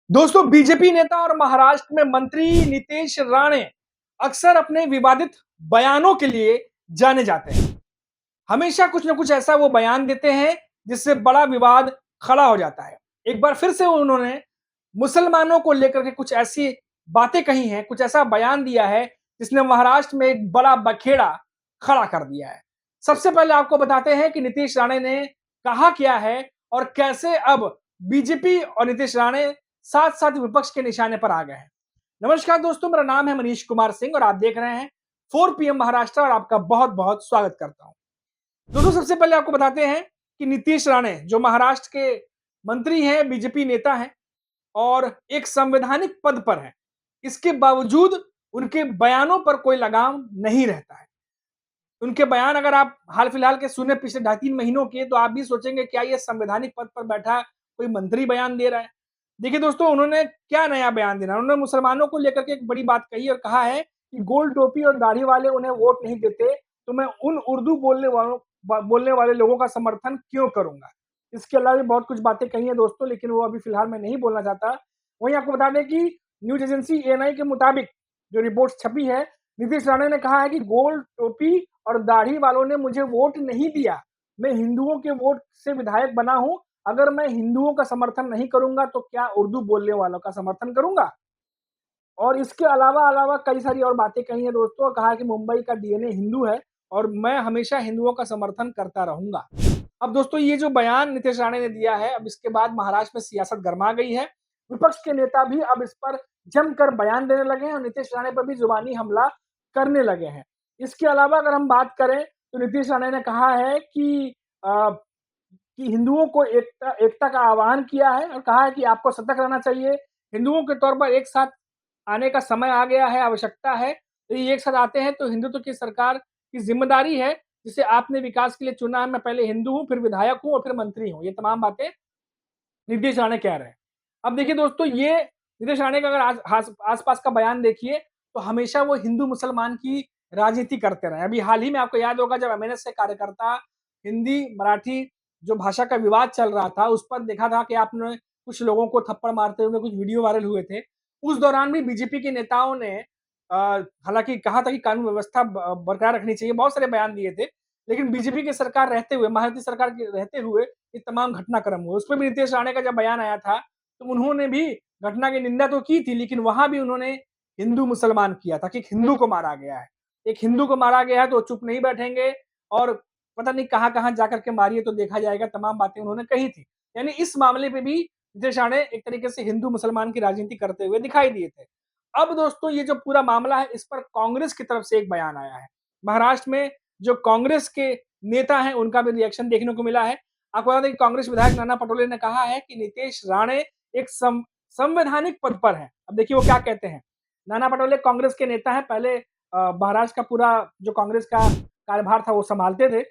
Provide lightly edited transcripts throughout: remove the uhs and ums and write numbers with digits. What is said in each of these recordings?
दोस्तों, बीजेपी नेता और महाराष्ट्र में मंत्री नीतीश राणे अक्सर अपने विवादित बयानों के लिए जाने जाते हैं। हमेशा कुछ न कुछ ऐसा वो बयान देते हैं जिससे बड़ा विवाद खड़ा हो जाता है। एक बार फिर से उन्होंने मुसलमानों को लेकर के कुछ ऐसी बातें कही हैं, कुछ ऐसा बयान दिया है जिसने महाराष्ट्र में एक बड़ा बखेड़ा खड़ा कर दिया है। सबसे पहले आपको बताते हैं कि नीतीश राणे ने कहा क्या है और कैसे अब बीजेपी और नीतीश राणे साथ-साथ विपक्ष के निशाने पर आ गए हैं। नमस्कार दोस्तों, मेरा नाम है मनीष कुमार सिंह और आप देख रहे हैं 4 पीएम महाराष्ट्र और आपका बहुत-बहुत स्वागत करता हूं। दोस्तों, सबसे पहले आपको बताते हैं कि नीतीश राणे जो महाराष्ट्र के मंत्री हैं, बीजेपी नेता हैं और एक संवैधानिक पद पर हैं। इसके बावजूद उनके बयानों पर कोई लगाम नहीं रहता है। उनके बयान अगर आप हाल-फिलहाल के सुने पिछले ढाई 3 महीनों के, तो आप भी सोचेंगे क्या ये संवैधानिक पद पर बैठा कोई मंत्री बयान दे रहा है। देखिए दोस्तों, उन्होंने क्या नया बयान देना है, उन्होंने मुसलमानों को लेकर के एक बड़ी बात कही और कहा है कि गोल टोपी और दाढ़ी वाले उन्हें वोट नहीं देते, तो मैं उन उर्दू बोलने वाले लोगों का समर्थन क्यों करूँगा। इसके अलावा भी बहुत कुछ बातें कही हैं दोस्तों, लेकिन वो अभी फिलहाल मैं नहीं बोलना चाहता। वहीं आपको बता दें कि न्यूज़ एजेंसी एएनआई के मुताबिक जो रिपोर्ट छपी है, नीतीश राणे ने कहा है कि गोल टोपी और दाढ़ी वालों ने मुझे वोट नहीं दिया। मैं हिंदुओं के वोट से विधायक बना हूं। अगर मैं हिंदुओं का समर्थन नहीं करूंगा तो क्या उर्दू बोलने वालों का समर्थन करूंगा। और इसके अलावा अलावा कई सारी और बातें कही हैं दोस्तों। कहा है कि मुंबई का डीएनए हिंदू है और मैं हमेशा हिंदुओं का समर्थन करता रहूंगा। अब दोस्तों, ये जो बयान नीतीश राणे ने दिया है, अब इसके बाद महाराष्ट्र में सियासत गर्मा गई है। विपक्ष के नेता भी अब इस पर जमकर बयान देने लगे हैं और नीतीश राणे पर भी जुबानी हमला करने लगे हैं। इसके अलावा अगर हम बात करें तो नीतीश राणे ने कहा है कि हिंदुओं को एकता एकता का आह्वान किया है और कहा है कि आपको सतर्क रहना चाहिए। हिंदुओं के तौर पर एक साथ आने का समय आ गया है, आवश्यकता है। तो ये एक साथ आते हैं तो हिंदुत्व की सरकार की ज़िम्मेदारी है, जिसे आपने विकास के लिए चुना है। मैं पहले हिंदू हूँ, फिर विधायक हूँ और फिर मंत्री हूँ। ये तमाम बातें नीतीश राणे कह रहे हैं। अब देखिए दोस्तों, ये नीतीश राणे का अगर आस-पास का बयान देखिए, तो हमेशा वो हिंदू-मुसलमान की राजनीति करते रहे हैं। अभी हाल ही में आपको याद होगा जब एमएनएस के कार्यकर्ता हिंदी, मराठी जो भाषा का विवाद चल रहा था, उस पर देखा था कि आपने कुछ लोगों को थप्पड़ मारते हुए कुछ वीडियो वायरल हुए थे। उस दौरान भी बीजेपी के नेताओं ने हालाँकि कहा था कि कानून व्यवस्था बरकरार रखनी चाहिए, बहुत सारे बयान दिए थे। लेकिन बीजेपी की सरकार रहते हुए, महायुति सरकार के रहते हुए ये तमाम घटनाक्रम हुए। उसपे भी नीतीश राणे का जब बयान आया था, तो उन्होंने भी घटना की निंदा तो की थी, लेकिन वहाँ भी उन्होंने हिंदू-मुसलमान किया था कि एक हिंदू को मारा गया है। एक हिंदू को मारा गया है तो चुप नहीं बैठेंगे और पता नहीं कहाँ-कहाँ जाकर के मारिए तो देखा जाएगा, तमाम बातें उन्होंने कही थी। यानी इस मामले पे भी नीतीश राणे एक तरीके से हिंदू-मुसलमान की राजनीति करते हुए दिखाई दिए थे। अब दोस्तों, ये जो पूरा मामला है, इस पर कांग्रेस की तरफ से एक बयान आया है। महाराष्ट्र में जो कांग्रेस के नेता हैं, उनका भी रिएक्शन देखने को मिला है। आपको बता दें कि कांग्रेस विधायक नाना पटोले ने कहा है कि नीतीश राणे एक संवैधानिक पद पर हैं। अब देखिए वो क्या कहते हैं। नाना पटोले कांग्रेस के नेता हैं, पहले महाराष्ट्र का पूरा जो कांग्रेस का कार्यभार था वो संभालते थे।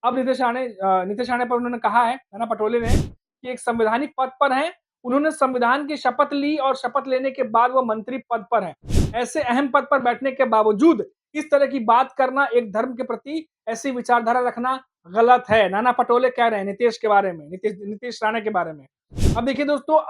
अब नीतीश राणे पर उन्होंने कहा है, नाना पटोले ने, कि एक संवैधानिक पद पर हैं। उन्होंने संविधान की शपथ ली और शपथ लेने के बाद वो मंत्री पद पर हैं। ऐसे अहम पद पर बैठने के बावजूद इस तरह की बात करना, एक धर्म के प्रति ऐसी विचारधारा रखना गलत है। नाना पटोले कह रहे हैं नीतीश के बारे में, नीतीश राणे के बारे में। अब देखिए दोस्तों,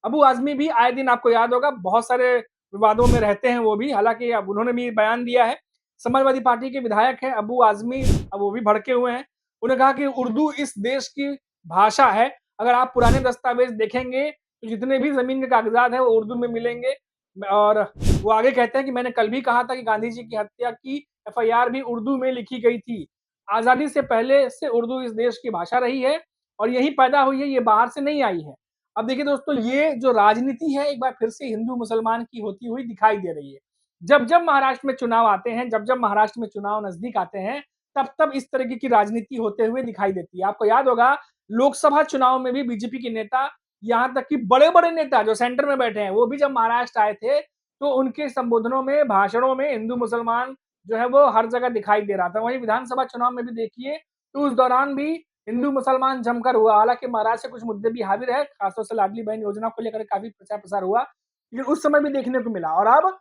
अबू आज़मी भी आए दिन आपको याद होगा बहुत सारे विवादों में रहते हैं वो भी। हालाँकि अब उन्होंने भी बयान दिया है। समाजवादी पार्टी के विधायक हैं अबू आज़मी, अब वो भी भड़के हुए हैं। उन्होंने कहा कि उर्दू इस देश की भाषा है। अगर आप पुराने दस्तावेज़ देखेंगे, तो जितने भी ज़मीन के कागज़ात हैं वो उर्दू में मिलेंगे। और वो आगे कहते हैं कि मैंने कल भी कहा था कि गांधी जी की हत्या की एफआईआर भी उर्दू में लिखी गई थी। आज़ादी से पहले से उर्दू इस देश की भाषा रही है और यहीं पैदा हुई है, ये बाहर से नहीं आई है। अब देखिए दोस्तों, ये जो राजनीति है एक बार फिर से हिंदू-मुसलमान की होती हुई दिखाई दे रही है। जब-जब महाराष्ट्र में चुनाव आते हैं, जब-जब महाराष्ट्र में चुनाव नज़दीक आते हैं, तब-तब इस तरीके की राजनीति होते हुए दिखाई देती है। आपको याद होगा लोकसभा चुनाव में भी बीजेपी के नेता, यहाँ तक कि बड़े-बड़े नेता जो सेंटर में बैठे हैं, वो भी जब महाराष्ट्र आए थे, तो उनके संबोधनों में, भाषणों में हिंदू-मुसलमान जो है वो हर जगह दिखाई दे रहा था। वहीं विधानसभा चुनाव में भी देखिए, तो उस दौरान भी हिंदू-मुसलमान जमकर हुआ। हालाँकि महाराष्ट्र से कुछ मुद्दे भी हावी रहे, खासतौर से लाडली बहन योजना को लेकर काफ़ी प्रचार-प्रसार हुआ, लेकिन उस समय भी देखने को मिला। और अब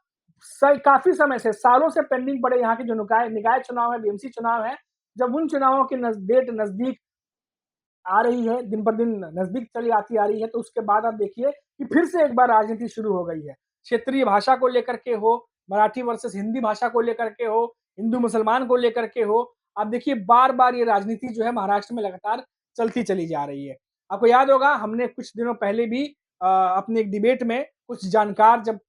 काफ़ी समय से, सालों से पेंडिंग पड़े यहाँ के जो निकाय चुनाव है, बीएमसी चुनाव है, जब उन चुनावों की डेट नज़दीक आ रही है, दिन पर दिन नज़दीक चली आती आ रही है, तो उसके बाद आप देखिए कि फिर से एक बार राजनीति शुरू हो गई है। क्षेत्रीय भाषा को लेकर के हो, मराठी वर्सेस हिंदी भाषा को लेकर के हो, हिंदू मुसलमान को लेकर के हो, आप देखिए बार-बार ये राजनीति जो है महाराष्ट्र में लगातार चलती चली जा रही है। आपको याद होगा हमने कुछ दिनों पहले भी अपने एक डिबेट में कुछ जानकार जब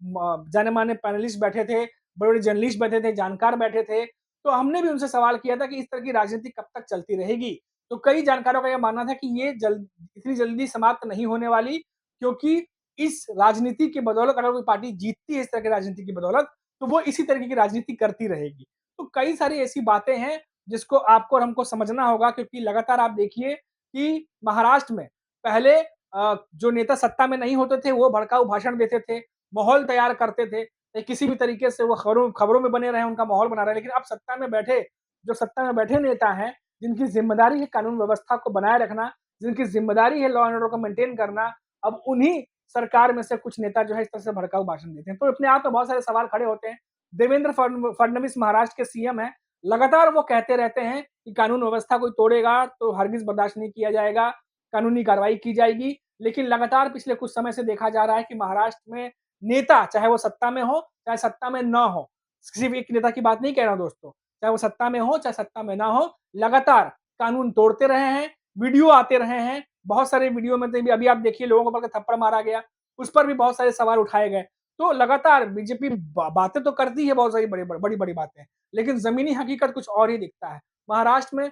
जाने-माने पैनलिस्ट बैठे थे, बड़े-बड़े जर्नलिस्ट बैठे थे, जानकार बैठे थे, तो हमने भी उनसे सवाल किया था कि इस तरह की राजनीति कब तक चलती रहेगी? तो कई जानकारों का यह मानना था कि ये इतनी जल्दी समाप्त नहीं होने वाली, क्योंकि इस राजनीति की बदौलत अगर कोई पार्टी जीतती है इस तरह की राजनीति की बदौलत, तो वो इसी तरीके की राजनीति करती रहेगी। तो कई सारी ऐसी बातें हैं जिसको आपको और हमको समझना होगा, क्योंकि लगातार आप देखिए कि महाराष्ट्र में पहले जो नेता सत्ता में नहीं होते थे वो भड़काऊ भाषण देते थे, माहौल तैयार करते थे, किसी भी तरीके से वो खबरों में बने रहें, उनका माहौल बना रहे। लेकिन अब जो सत्ता में बैठे नेता हैं, जिनकी ज़िम्मेदारी है कानून व्यवस्था को बनाए रखना, जिनकी ज़िम्मेदारी है लॉ एंड ऑर्डर को मेंटेन करना, अब उन्हीं सरकार में से कुछ नेता जो है इस तरह से भड़काऊ भाषण देते हैं। तो अपने आप में बहुत सारे सवाल खड़े होते हैं। देवेंद्र फडणवीस महाराष्ट्र के सीएम हैं, लगातार वो कहते रहते हैं कि कानून व्यवस्था कोई तोड़ेगा तो हरगिज़ बर्दाश्त नहीं किया जाएगा, कानूनी कार्रवाई की जाएगी। लेकिन लगातार पिछले कुछ समय से देखा जा रहा है कि महाराष्ट्र में नेता, चाहे वो सत्ता में हो, चाहे सत्ता में ना हो, सिर्फ एक नेता की बात नहीं कह रहा हूँ दोस्तों, चाहे वो सत्ता में हो, चाहे सत्ता में ना हो, लगातार कानून तोड़ते रहे हैं, वीडियो आते रहे हैं। बहुत सारे वीडियो में तो अभी आप देखिए लोगों को पकड़ के थप्पड़ मारा गया, उस पर भी बहुत सारे सवाल उठाए गए। तो लगातार बीजेपी बातें तो करती है बहुत सारी बड़ी-बड़ी बातें, लेकिन ज़मीनी हकीकत कुछ और ही दिखता है। महाराष्ट्र में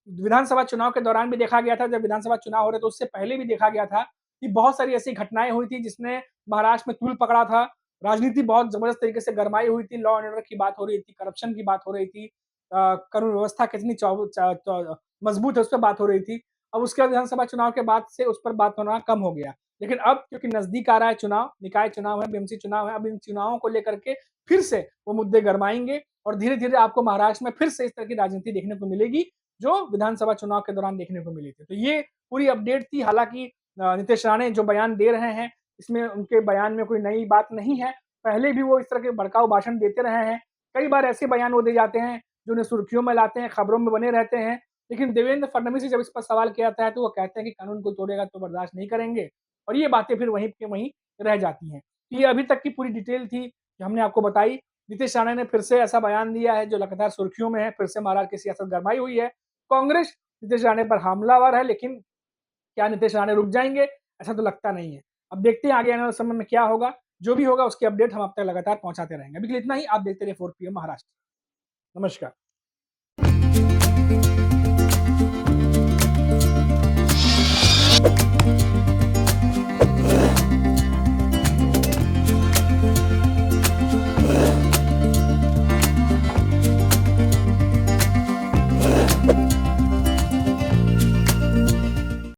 विधानसभा चुनाव के दौरान भी देखा गया था, जब विधानसभा चुनाव हो रहे थे उससे पहले भी देखा गया था कि बहुत सारी ऐसी घटनाएँ हुई थी जिसने महाराष्ट्र में तूल पकड़ा था। राजनीति बहुत ज़बरदस्त तरीके से गरमाई हुई थी, लॉ एंड ऑर्डर की बात हो रही थी, करप्शन की बात हो रही थी, कानून व्यवस्था कितनी मजबूत है उस पर बात हो रही थी। अब उसके बाद विधानसभा चुनाव के बाद से उस पर बात होना कम हो गया। लेकिन अब क्योंकि नज़दीक आ रहा है चुनाव, निकाय चुनाव है, बीएमसी चुनाव है, अब इन चुनावों को लेकर के फिर से वो मुद्दे गरमाएँगे और धीरे-धीरे आपको महाराष्ट्र में फिर से इस तरह की राजनीति देखने को मिलेगी, जो विधानसभा चुनाव के दौरान देखने को मिली थी। तो ये पूरी अपडेट थी, हालाँकि नीतीश राणे जो बयान दे रहे हैं, इसमें उनके बयान में कोई नई बात नहीं है। पहले भी वो इस तरह के भड़काऊ भाषण देते रहे हैं। कई बार ऐसे बयान वो दे जाते हैं, जो उन्हें सुर्खियों में लाते हैं, खबरों में बने रहते हैं। लेकिन देवेंद्र फडणवीस से जब इस पर सवाल किया जाता है, तो वो कहते हैं कि कानून कोई तोड़ेगा तो बर्दाश्त नहीं करेंगे और ये बातें फिर वहीं के वहीं रह जाती हैं। ये अभी तक की पूरी डिटेल थी, जो हमने आपको बताई। नीतीश राणे ने फिर से ऐसा बयान दिया है, जो लगातार सुर्खियों में है, फिर से महाराष्ट्र की सियासत गरमाई हुई है। कांग्रेस नीतीश राणे पर हमलावर है, लेकिन क्या नीतीश राणे रुक जाएँगे? ऐसा तो लगता नहीं है। अब देखते हैं आगे आने वाले समय में क्या होगा। जो भी होगा उसकी अपडेट हम आप तक लगातार पहुँचाते रहेंगे। अभी के लिए इतना ही। आप देखते रहिए 4 पीएम महाराष्ट्र। नमस्कार।